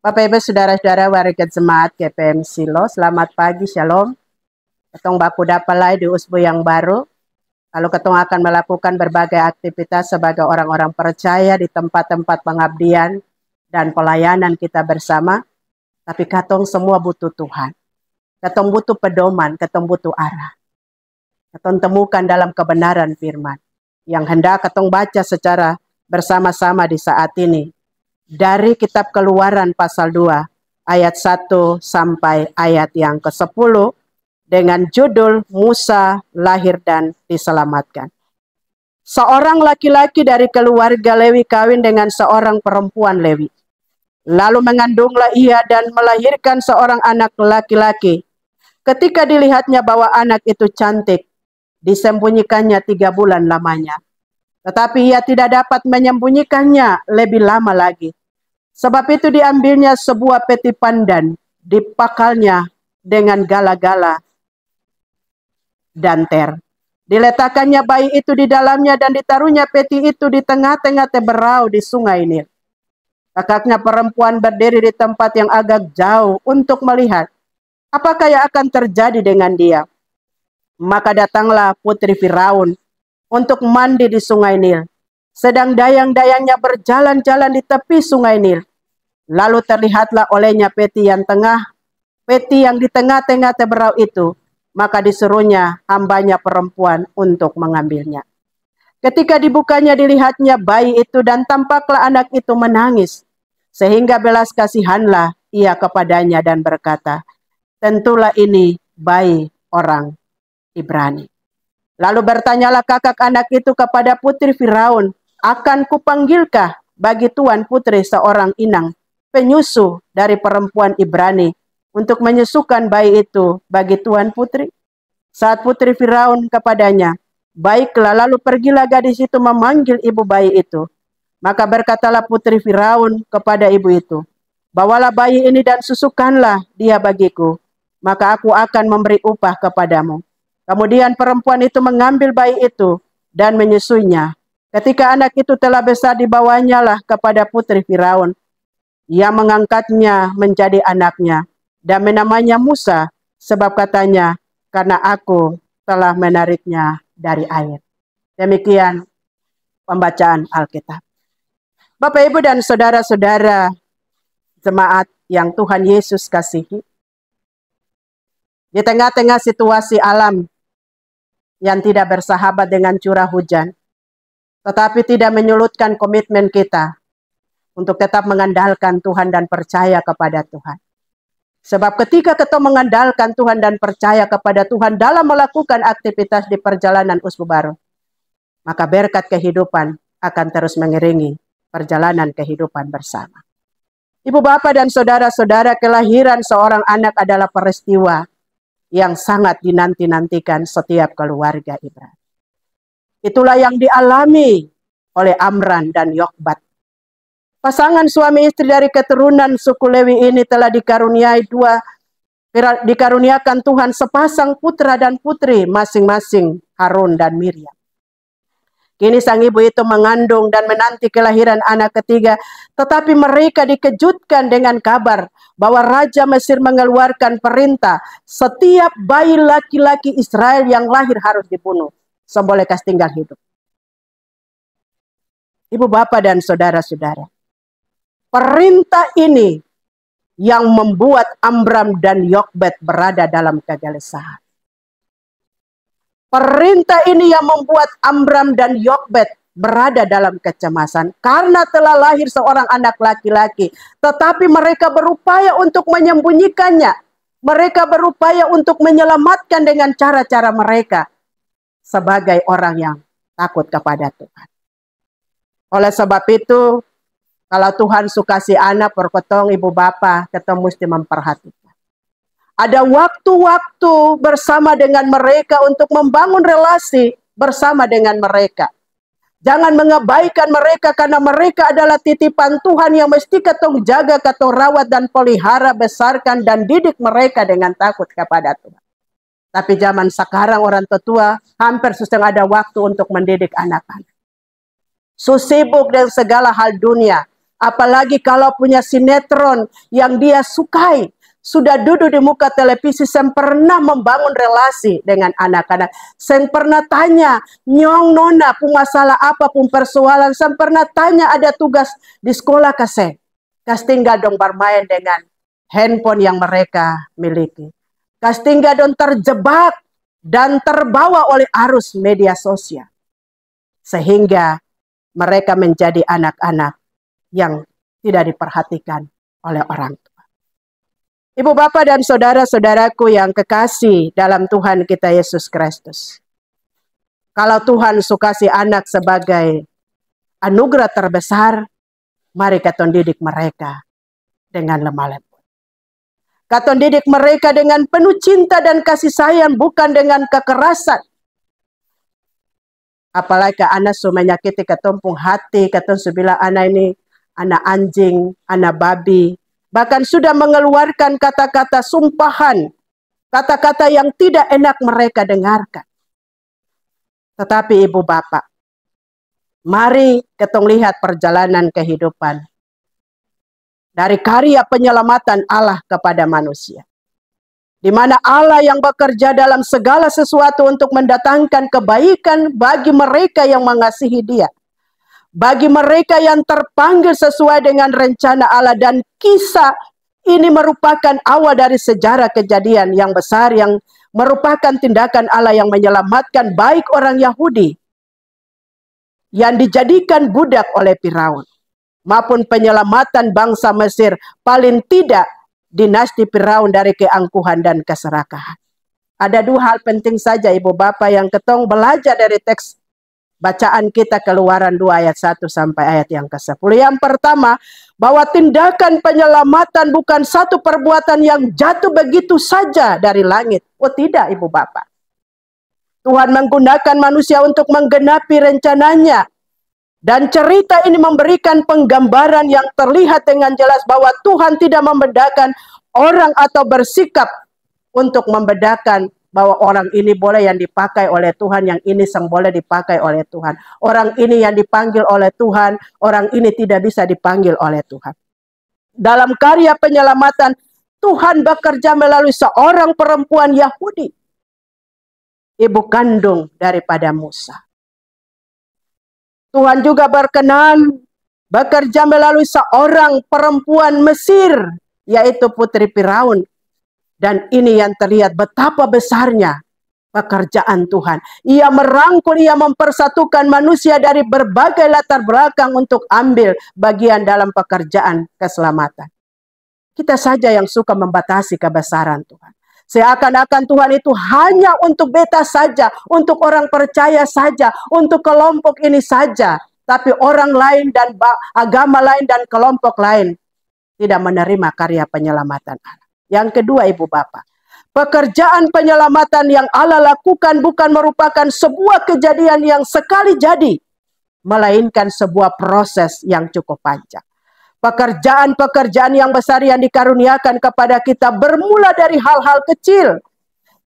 Bapak Ibu Saudara-saudara warga jemaat GPM Silo, selamat pagi, shalom. Ketong baku dapalai di usbu yang baru. Lalu ketong akan melakukan berbagai aktivitas sebagai orang-orang percaya di tempat-tempat pengabdian dan pelayanan kita bersama. Tapi ketong semua butuh Tuhan. Ketong butuh pedoman, ketong butuh arah. Ketong temukan dalam kebenaran firman yang hendak ketong baca secara bersama-sama di saat ini. Dari kitab Keluaran pasal 2 ayat 1 sampai ayat yang ke-10 dengan judul Musa lahir dan diselamatkan. Seorang laki-laki dari keluarga Lewi kawin dengan seorang perempuan Lewi. Lalu mengandunglah ia dan melahirkan seorang anak laki-laki. Ketika dilihatnya bahwa anak itu cantik, disembunyikannya 3 bulan lamanya. Tetapi ia tidak dapat menyembunyikannya lebih lama lagi. Sebab itu diambilnya sebuah peti pandan, dipakalnya dengan gala-gala dan ter. Diletakkannya bayi itu di dalamnya dan ditaruhnya peti itu di tengah-tengah teberau di sungai Nil. Kakaknya perempuan berdiri di tempat yang agak jauh untuk melihat apakah yang akan terjadi dengan dia. Maka datanglah putri Firaun untuk mandi di sungai Nil. Sedang dayang-dayangnya berjalan-jalan di tepi sungai Nil. Lalu terlihatlah olehnya peti yang di tengah-tengah teberau itu. Maka disuruhnya hambanya perempuan untuk mengambilnya. Ketika dibukanya dilihatnya bayi itu dan tampaklah anak itu menangis. Sehingga belas kasihanlah ia kepadanya dan berkata, tentulah ini bayi orang Ibrani. Lalu bertanyalah kakak anak itu kepada putri Firaun, akan kupanggilkah bagi tuan putri seorang inang penyusu dari perempuan Ibrani untuk menyusukan bayi itu bagi tuan putri? Saat putri Firaun kepadanya, baiklah, lalu pergilah gadis itu memanggil ibu bayi itu. Maka berkatalah putri Firaun kepada ibu itu, bawalah bayi ini dan susukanlah dia bagiku, maka aku akan memberi upah kepadamu. Kemudian perempuan itu mengambil bayi itu dan menyusuinya. Ketika anak itu telah besar, dibawanya lah kepada putri Firaun. Ia mengangkatnya menjadi anaknya dan menamanya Musa, sebab katanya, karena aku telah menariknya dari air. Demikian pembacaan Alkitab. Bapak, Ibu, dan saudara-saudara jemaat yang Tuhan Yesus kasihi, di tengah-tengah situasi alam yang tidak bersahabat dengan curah hujan, tetapi tidak menyurutkan komitmen kita untuk tetap mengandalkan Tuhan dan percaya kepada Tuhan. Sebab ketika kita mengandalkan Tuhan dan percaya kepada Tuhan dalam melakukan aktivitas di perjalanan usbu baru, maka berkat kehidupan akan terus mengiringi perjalanan kehidupan bersama. Ibu, bapak, dan saudara-saudara, kelahiran seorang anak adalah peristiwa yang sangat dinanti-nantikan setiap keluarga Ibrani. Itulah yang dialami oleh Amram dan Yokbat. Pasangan suami istri dari keturunan suku Lewi ini telah dikaruniakan Tuhan sepasang putra dan putri masing-masing, Harun dan Miriam. Kini sang ibu itu mengandung dan menanti kelahiran anak ketiga, tetapi mereka dikejutkan dengan kabar bahwa Raja Mesir mengeluarkan perintah setiap bayi laki-laki Israel yang lahir harus dibunuh sebelum lekas tinggal hidup. Ibu, bapak, dan saudara-saudara, perintah ini yang membuat Amram dan Yokbat berada dalam kegelisahan. Perintah ini yang membuat Amram dan Yokbat berada dalam kecemasan karena telah lahir seorang anak laki-laki, tetapi mereka berupaya untuk menyembunyikannya. Mereka berupaya untuk menyelamatkan dengan cara-cara mereka sebagai orang yang takut kepada Tuhan. Oleh sebab itu, kalau Tuhan suka si anak perkotong ibu bapa, kita mesti memperhatikan. Ada waktu-waktu bersama dengan mereka untuk membangun relasi bersama dengan mereka. Jangan mengabaikan mereka karena mereka adalah titipan Tuhan yang mesti ketong jaga, ketong rawat dan pelihara, besarkan dan didik mereka dengan takut kepada Tuhan. Tapi zaman sekarang orang tua hampir susah ada waktu untuk mendidik anak-anak. Sibuk dengan segala hal dunia. Apalagi kalau punya sinetron yang dia sukai. Sudah duduk di muka televisi, saya pernah membangun relasi dengan anak-anak. Saya pernah tanya, nyong nona pun masalah apapun persoalan, saya pernah tanya ada tugas di sekolah kasih. Kas tinggal dong bermain dengan handphone yang mereka miliki. Kas tinggal dong terjebak dan terbawa oleh arus media sosial. Sehingga mereka menjadi anak-anak yang tidak diperhatikan oleh orang tua. Ibu bapak dan saudara-saudaraku yang kekasih dalam Tuhan kita Yesus Kristus. Kalau Tuhan sukasi anak sebagai anugerah terbesar, mari kita didik mereka dengan lemah lembut. Kita didik mereka dengan penuh cinta dan kasih sayang, bukan dengan kekerasan. Apalagi anak su menyakiti ketumpung hati, ketun su bilang anak ini anak anjing, anak babi. Bahkan sudah mengeluarkan kata-kata sumpahan, kata-kata yang tidak enak mereka dengarkan. Tetapi ibu bapak, mari kita lihat perjalanan kehidupan dari karya penyelamatan Allah kepada manusia. Di mana Allah yang bekerja dalam segala sesuatu untuk mendatangkan kebaikan bagi mereka yang mengasihi Dia. Bagi mereka yang terpanggil sesuai dengan rencana Allah, dan kisah ini merupakan awal dari sejarah kejadian yang besar yang merupakan tindakan Allah yang menyelamatkan baik orang Yahudi yang dijadikan budak oleh Firaun maupun penyelamatan bangsa Mesir, paling tidak dinasti Firaun dari keangkuhan dan keserakahan. Ada dua hal penting saja ibu bapak yang ketong belajar dari teks bacaan kita Keluaran 2 ayat 1 sampai ayat yang ke-10. Yang pertama, bahwa tindakan penyelamatan bukan satu perbuatan yang jatuh begitu saja dari langit. Oh tidak ibu bapak. Tuhan menggunakan manusia untuk menggenapi rencananya. Dan cerita ini memberikan penggambaran yang terlihat dengan jelas bahwa Tuhan tidak membedakan orang atau bersikap untuk membedakan bahwa orang ini boleh yang dipakai oleh Tuhan, yang ini sang boleh dipakai oleh Tuhan. Orang ini yang dipanggil oleh Tuhan, orang ini tidak bisa dipanggil oleh Tuhan. Dalam karya penyelamatan, Tuhan bekerja melalui seorang perempuan Yahudi, ibu kandung daripada Musa. Tuhan juga berkenan bekerja melalui seorang perempuan Mesir, yaitu putri Firaun. Dan ini yang terlihat betapa besarnya pekerjaan Tuhan. Ia merangkul, ia mempersatukan manusia dari berbagai latar belakang untuk ambil bagian dalam pekerjaan keselamatan. Kita saja yang suka membatasi kebesaran Tuhan. Seakan-akan Tuhan itu hanya untuk beta saja, untuk orang percaya saja, untuk kelompok ini saja. Tapi orang lain dan agama lain dan kelompok lain tidak menerima karya penyelamatan Allah. Yang kedua ibu bapak, pekerjaan penyelamatan yang Allah lakukan bukan merupakan sebuah kejadian yang sekali jadi, melainkan sebuah proses yang cukup panjang. Pekerjaan-pekerjaan yang besar yang dikaruniakan kepada kita bermula dari hal-hal kecil.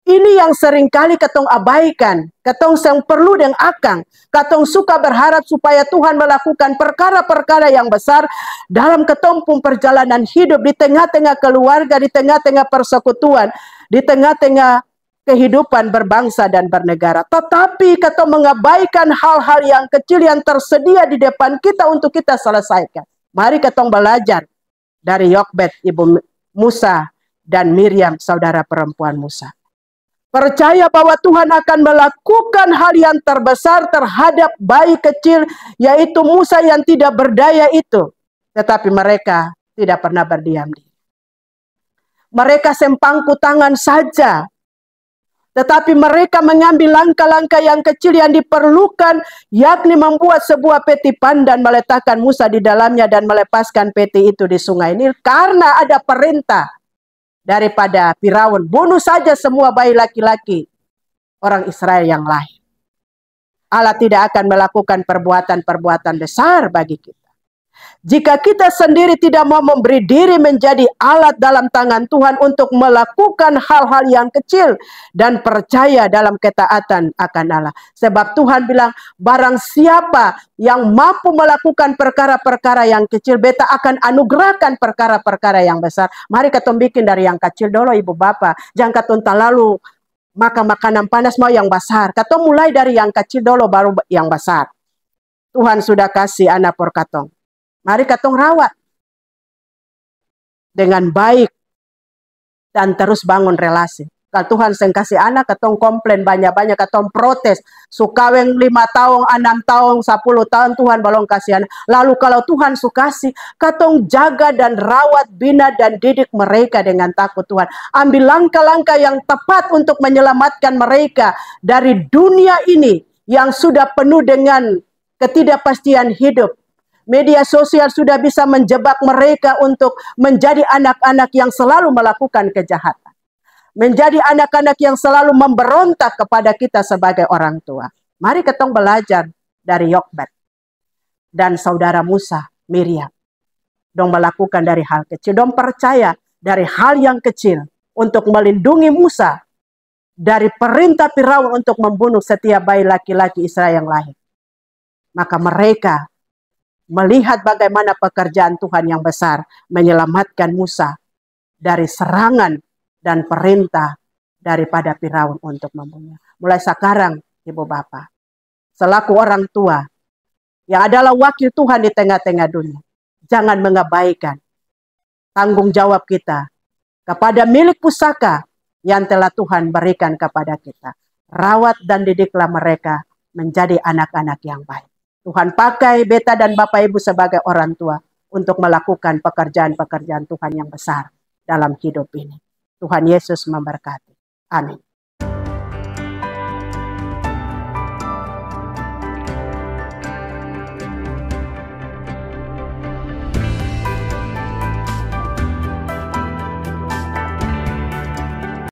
Ini yang seringkali ketong abaikan, ketong yang perlu dan akang. Ketong suka berharap supaya Tuhan melakukan perkara-perkara yang besar dalam ketumpung perjalanan hidup, di tengah-tengah keluarga, di tengah-tengah persekutuan, di tengah-tengah kehidupan berbangsa dan bernegara. Tetapi ketong mengabaikan hal-hal yang kecil yang tersedia di depan kita untuk kita selesaikan. Mari ketong belajar dari Yokbed, ibu Musa, dan Miriam, saudara perempuan Musa. Percaya bahwa Tuhan akan melakukan hal yang terbesar terhadap bayi kecil, yaitu Musa yang tidak berdaya itu. Tetapi mereka tidak pernah berdiam diri. Mereka sempangku tangan saja. Tetapi mereka mengambil langkah-langkah yang kecil yang diperlukan, yakni membuat sebuah peti pandan, meletakkan Musa di dalamnya dan melepaskan peti itu di sungai Nil. Karena ada perintah daripada Firaun, bunuh saja semua bayi laki-laki orang Israel yang lahir. Allah tidak akan melakukan perbuatan-perbuatan besar bagi kita. Jika kita sendiri tidak mau memberi diri menjadi alat dalam tangan Tuhan untuk melakukan hal-hal yang kecil dan percaya dalam ketaatan akan Allah. Sebab Tuhan bilang, barang siapa yang mampu melakukan perkara-perkara yang kecil, beta akan anugerahkan perkara-perkara yang besar. Mari kita bikin dari yang kecil dulu, ibu bapak. Jangan kata lalu makan makanan panas mau yang besar. Kita mulai dari yang kecil dulu baru yang besar. Tuhan sudah kasih anak por katong. Mari katong rawat dengan baik dan terus bangun relasi. Kalau Tuhan seng kasih anak, katong komplain banyak-banyak, katong protes. Sukaweng 5 tahun, 6 tahun, 10 tahun Tuhan belum kasih anak. Lalu kalau Tuhan sukasi, katong jaga dan rawat, bina dan didik mereka dengan takut Tuhan. Ambil langkah-langkah yang tepat untuk menyelamatkan mereka dari dunia ini yang sudah penuh dengan ketidakpastian hidup. Media sosial sudah bisa menjebak mereka untuk menjadi anak-anak yang selalu melakukan kejahatan. Menjadi anak-anak yang selalu memberontak kepada kita sebagai orang tua. Mari kita belajar dari Yokbat dan saudara Musa, Miriam. Dong melakukan dari hal kecil. Dong percaya dari hal yang kecil untuk melindungi Musa dari perintah Firaun untuk membunuh setiap bayi laki-laki Israel yang lahir. Maka mereka melihat bagaimana pekerjaan Tuhan yang besar menyelamatkan Musa dari serangan dan perintah daripada Firaun untuk membunuh. Mulai sekarang, ibu bapak, selaku orang tua yang adalah wakil Tuhan di tengah-tengah dunia, jangan mengabaikan tanggung jawab kita kepada milik pusaka yang telah Tuhan berikan kepada kita. Rawat dan didiklah mereka menjadi anak-anak yang baik. Tuhan pakai beta dan bapak ibu sebagai orang tua untuk melakukan pekerjaan-pekerjaan Tuhan yang besar dalam hidup ini. Tuhan Yesus memberkati. Amin.